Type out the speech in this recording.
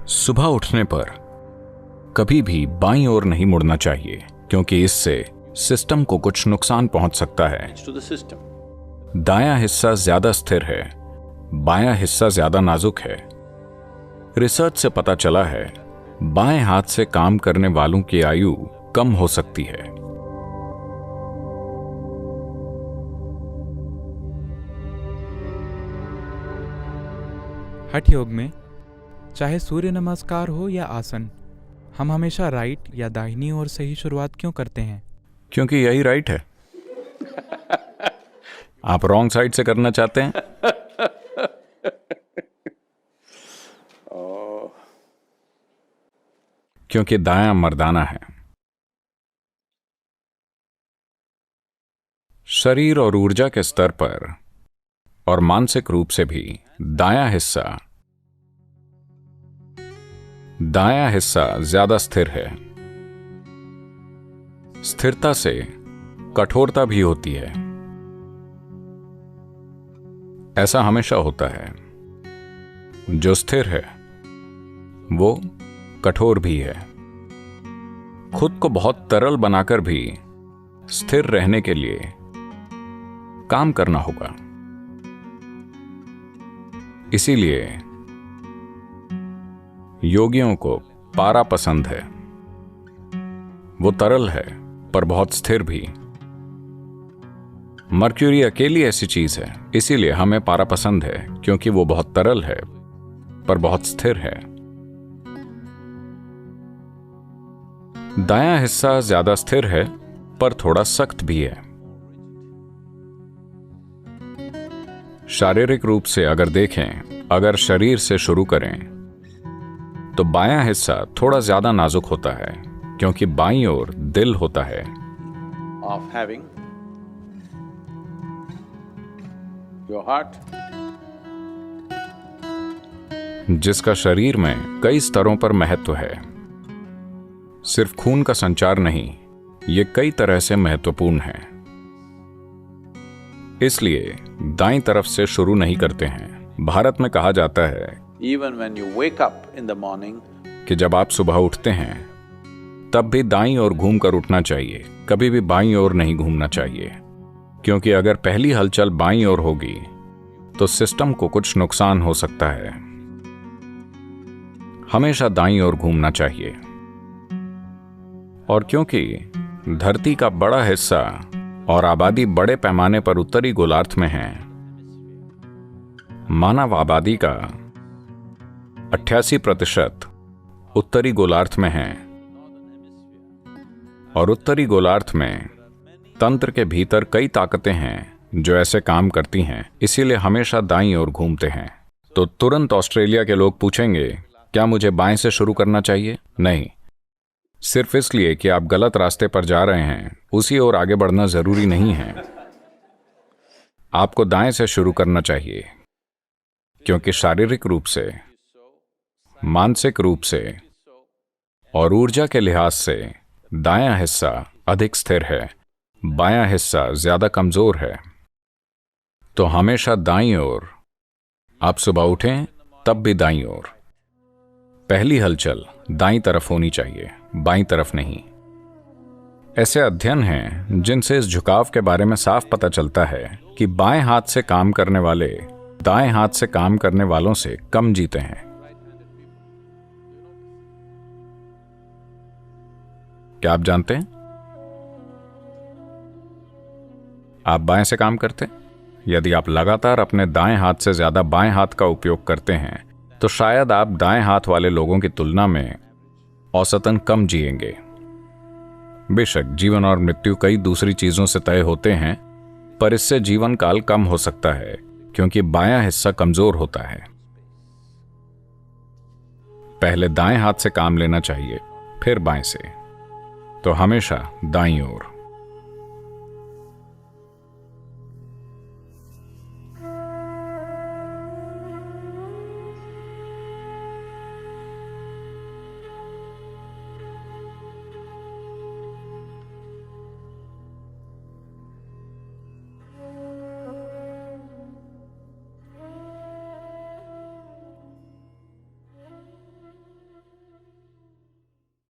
सुबह उठने पर कभी भी बाईं ओर नहीं मुड़ना चाहिए, क्योंकि इससे सिस्टम को कुछ नुकसान पहुंच सकता है। दायां हिस्सा ज्यादा स्थिर है, बायां हिस्सा ज्यादा नाजुक है। रिसर्च से पता चला है बाएं हाथ से काम करने वालों की आयु कम हो सकती है। हठ योग में चाहे सूर्य नमस्कार हो या आसन, हम हमेशा राइट या दाहिनी ओर से ही शुरुआत क्यों करते हैं? क्योंकि यही राइट है। आप रॉन्ग साइड से करना चाहते हैं? क्योंकि दायां मर्दाना है। शरीर और ऊर्जा के स्तर पर और मानसिक रूप से भी दायां हिस्सा ज्यादा स्थिर है। स्थिरता से कठोरता भी होती है। ऐसा हमेशा होता है, जो स्थिर है वो कठोर भी है। खुद को बहुत तरल बनाकर भी स्थिर रहने के लिए काम करना होगा। इसीलिए योगियों को पारा पसंद है। वो तरल है पर बहुत स्थिर भी। मर्क्यूरी अकेली ऐसी चीज है, इसीलिए हमें पारा पसंद है, क्योंकि वो बहुत तरल है पर बहुत स्थिर है। दायां हिस्सा ज्यादा स्थिर है पर थोड़ा सख्त भी है। शारीरिक रूप से अगर देखें, अगर शरीर से शुरू करें तो बायां हिस्सा थोड़ा ज्यादा नाजुक होता है, क्योंकि बाईं ओर दिल होता है। Of having your heart, जिसका शरीर में कई स्तरों पर महत्व है। सिर्फ खून का संचार नहीं, ये कई तरह से महत्वपूर्ण है। इसलिए दाईं तरफ से शुरू नहीं करते हैं। भारत में कहा जाता है even when you wake up in the morning, कि जब आप सुबह उठते हैं तब भी दाईं ओर घूमकर उठना चाहिए, कभी भी बाईं ओर नहीं घूमना चाहिए। क्योंकि अगर पहली हलचल बाईं ओर होगी तो सिस्टम को कुछ नुकसान हो सकता है। हमेशा दाईं ओर घूमना चाहिए। और क्योंकि धरती का बड़ा हिस्सा और आबादी बड़े पैमाने पर उत्तरी गोलार्ध में है, मानव आबादी का 88% उत्तरी गोलार्ध में है, और उत्तरी गोलार्ध में तंत्र के भीतर कई ताकतें हैं जो ऐसे काम करती हैं। इसीलिए हमेशा दाईं ओर घूमते हैं। तो तुरंत ऑस्ट्रेलिया के लोग पूछेंगे, क्या मुझे बाएं से शुरू करना चाहिए? नहीं, सिर्फ इसलिए कि आप गलत रास्ते पर जा रहे हैं उसी ओर आगे बढ़ना जरूरी नहीं है। आपको दाएं से शुरू करना चाहिए, क्योंकि शारीरिक रूप से, मानसिक रूप से और ऊर्जा के लिहाज से दायां हिस्सा अधिक स्थिर है, बायां हिस्सा ज्यादा कमजोर है। तो हमेशा दाईं ओर। आप सुबह उठें तब भी दाईं ओर। पहली हलचल दाईं तरफ होनी चाहिए, बाईं तरफ नहीं। ऐसे अध्ययन हैं जिनसे इस झुकाव के बारे में साफ पता चलता है कि बाएं हाथ से काम करने वाले दाएं हाथ से काम करने वालों से कम जीते हैं। क्या आप जानते हैं? आप बाएं से काम करते हैं? यदि आप लगातार अपने दाएं हाथ से ज्यादा बाएं हाथ का उपयोग करते हैं तो शायद आप दाएं हाथ वाले लोगों की तुलना में औसतन कम जिएंगे। बेशक जीवन और मृत्यु कई दूसरी चीजों से तय होते हैं, पर इससे जीवन काल कम हो सकता है, क्योंकि बायां हिस्सा कमजोर होता है। पहले दाएं हाथ से काम लेना चाहिए, फिर बाएं से। तो हमेशा दाईं ओर।